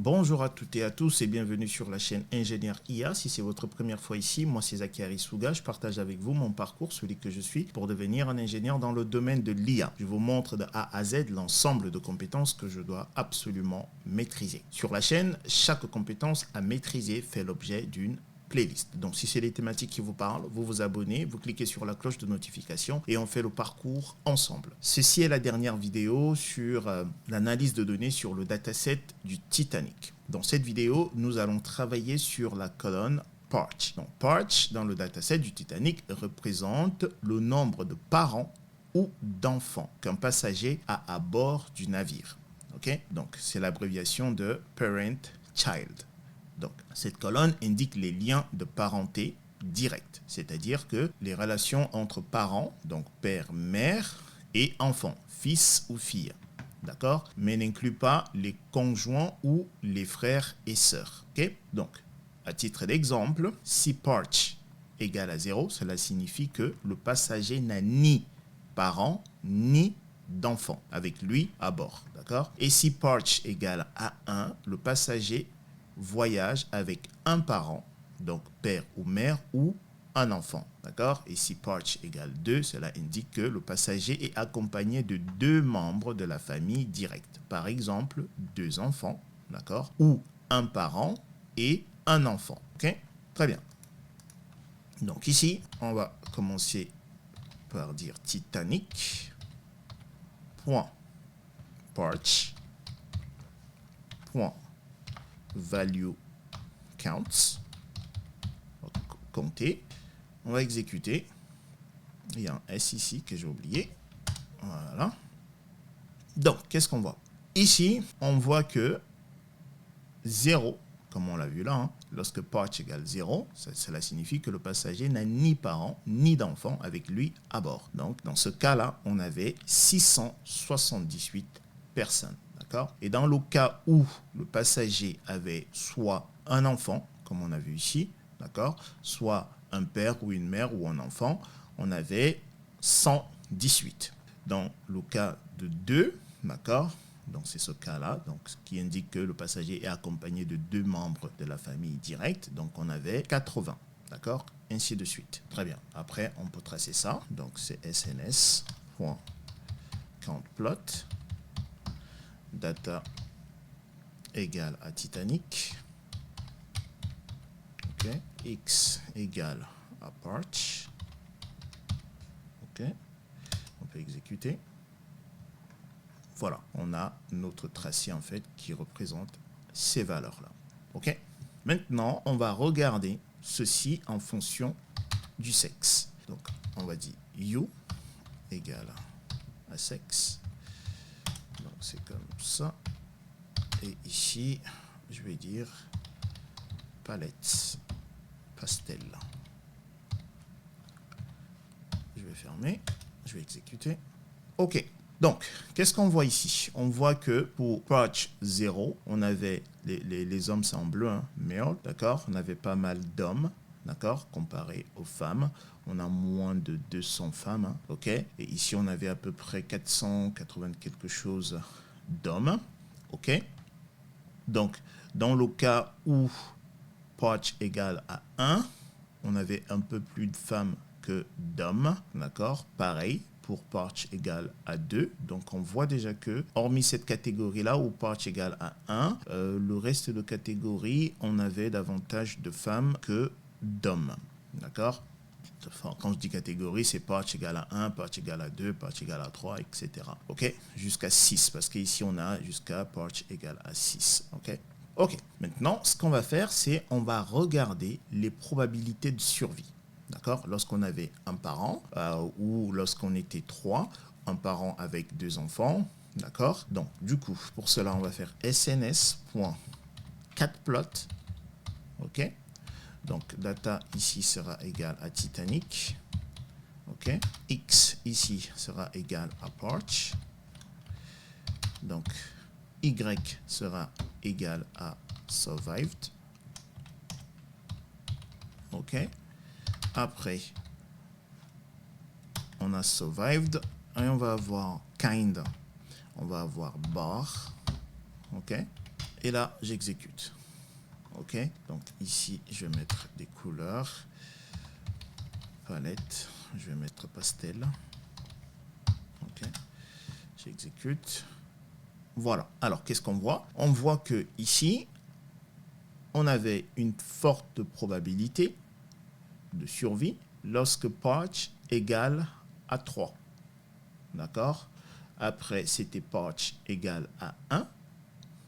Bonjour à toutes et à tous et bienvenue sur la chaîne Ingénieur IA. Si c'est votre première fois ici, moi c'est Zakari Souga. Je partage avec vous mon parcours, celui que je suis, pour devenir un ingénieur dans le domaine de l'IA. Je vous montre de A à Z l'ensemble de compétences que je dois absolument maîtriser. Sur la chaîne, chaque compétence à maîtriser fait l'objet d'une playlist. Donc si c'est les thématiques qui vous parlent, vous vous abonnez, vous cliquez sur la cloche de notification et on fait le parcours ensemble. Ceci est la dernière vidéo sur l'analyse de données sur le dataset du Titanic. Dans cette vidéo, nous allons travailler sur la colonne Parch. Donc Parch, dans le dataset du Titanic, représente le nombre de parents ou d'enfants qu'un passager a à bord du navire. Okay? Donc c'est l'abréviation de Parent-Child. Donc, cette colonne indique les liens de parenté directs, c'est-à-dire que les relations entre parents, donc père, mère, et enfants, fils ou fille, d'accord? Mais n'inclut pas les conjoints ou les frères et sœurs, ok? Donc, à titre d'exemple, si Parch égale à 0, cela signifie que le passager n'a ni parents ni d'enfants avec lui à bord, d'accord? Et si Parch égale à 1, le passager voyage avec un parent, donc père ou mère, ou un enfant, d'accord? Et si Parch égale 2, cela indique que le passager est accompagné de 2 membres de la famille directe. Par exemple, 2 enfants, d'accord? Ou un parent et un enfant, ok? Très bien. Donc ici, on va commencer par dire Titanic, point, Parch, point, value counts, compter, on va exécuter. Il y a un S ici que j'ai oublié. Voilà. Donc, qu'est-ce qu'on voit? Ici, on voit que 0, comme on l'a vu là, lorsque Parch égale 0, cela signifie que le passager n'a ni parents ni d'enfants avec lui à bord. Donc, dans ce cas-là, on avait 678 personnes. D'accord? Et dans le cas où le passager avait soit un enfant, comme on a vu ici, d'accord, soit un père ou une mère ou un enfant, on avait 118. Dans le cas de 2, d'accord, donc c'est ce cas-là, donc ce qui indique que le passager est accompagné de 2 membres de la famille directe, donc on avait 80, d'accord, ainsi de suite. Très bien. Après, on peut tracer ça, donc c'est sns.countplot, data égale à Titanic, ok, x égale à Parch, ok, on peut exécuter. Voilà, on a notre tracé en fait qui représente ces valeurs-là. Ok. Maintenant, on va regarder ceci en fonction du sexe. Donc, on va dire you égale à sexe. Donc, c'est comme ça. Et ici, je vais dire palette, pastel. Je vais fermer, je vais exécuter. Ok. Donc, qu'est-ce qu'on voit ici? On voit que pour Parch 0, on avait les hommes, c'est en bleu, male, d'accord? On avait pas mal d'hommes, d'accord? Comparé aux femmes, on a moins de 200 femmes, ok? Et ici, on avait à peu près 480 quelque chose d'hommes, ok? Donc, dans le cas où Parch égale à 1, on avait un peu plus de femmes que d'hommes, d'accord? Pareil pour Parch égale à 2. Donc, on voit déjà que, hormis cette catégorie-là où Parch égale à 1, le reste de catégories, on avait davantage de femmes que d'hommes, d'accord? Enfin, quand je dis catégorie, c'est Parch égale à 1, Parch égale à 2, Parch égale à 3, etc. OK? Jusqu'à 6, parce qu'ici, on a jusqu'à Parch égale à 6. OK? Ok, maintenant, ce qu'on va faire, c'est on va regarder les probabilités de survie. D'accord? Lorsqu'on avait un parent ou lorsqu'on était 3, un parent avec 2 enfants. D'accord? Donc, du coup, pour cela, on va faire sns.catplot. Ok? Donc, data ici sera égal à Titanic. Ok? X ici sera égal à Parch. Donc, Y sera égal à survived. OK. Après, on a survived et on va avoir kind. On va avoir bar. OK. Et là, j'exécute. OK, donc ici, je vais mettre des couleurs. Palette, je vais mettre pastel. OK, j'exécute. Voilà. Alors, qu'est-ce qu'on voit? On voit que ici, on avait une forte probabilité de survie lorsque patch égale à 3. D'accord? Après, c'était patch égale à 1.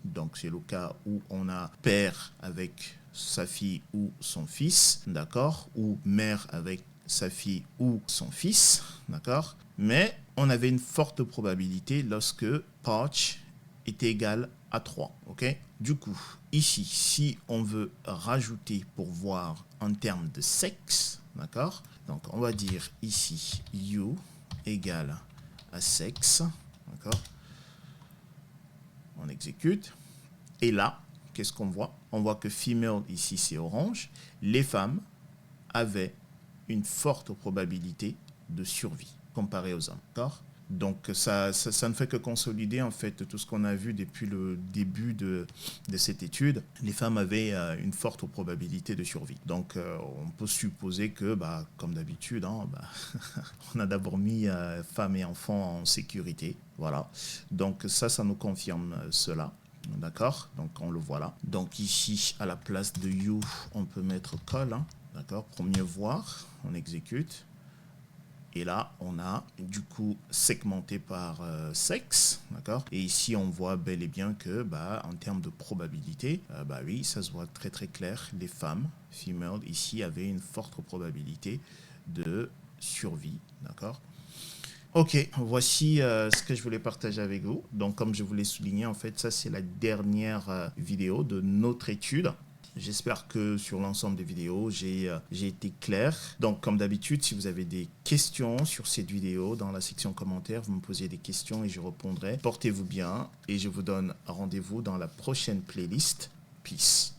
Donc, c'est le cas où on a père avec sa fille ou son fils. D'accord? Ou mère avec sa fille ou son fils. D'accord? Mais on avait une forte probabilité lorsque patch était égal à 3. OK? Du coup, ici, si on veut rajouter pour voir en termes de sexe, d'accord? Donc, on va dire ici, you égale à sexe, d'accord? On exécute. Et là, qu'est-ce qu'on voit? On voit que female, ici, c'est orange. Les femmes avaient une forte probabilité de survie comparée aux hommes, d'accord? Donc, ça ne fait que consolider, en fait, tout ce qu'on a vu depuis le début de cette étude. Les femmes avaient une forte probabilité de survie. Donc, on peut supposer que, comme d'habitude, hein, on a d'abord mis femmes et enfants en sécurité. Voilà. Donc, ça nous confirme cela. D'accord? Donc, on le voit là. Donc, ici, à la place de you, on peut mettre call. Hein, d'accord? Pour mieux voir, on exécute. Et là, on a du coup segmenté par sexe, d'accord? Et ici, on voit bel et bien que, en termes de probabilité, oui, ça se voit très très clair. Les femmes, female, ici, avaient une forte probabilité de survie, d'accord? Ok, voici ce que je voulais partager avec vous. Donc, comme je vous l'ai souligné, en fait, ça, c'est la dernière vidéo de notre étude. J'espère que sur l'ensemble des vidéos, j'ai été clair. Donc, comme d'habitude, si vous avez des questions sur cette vidéo, dans la section commentaires, vous me posez des questions et je répondrai. Portez-vous bien et je vous donne rendez-vous dans la prochaine playlist. Peace.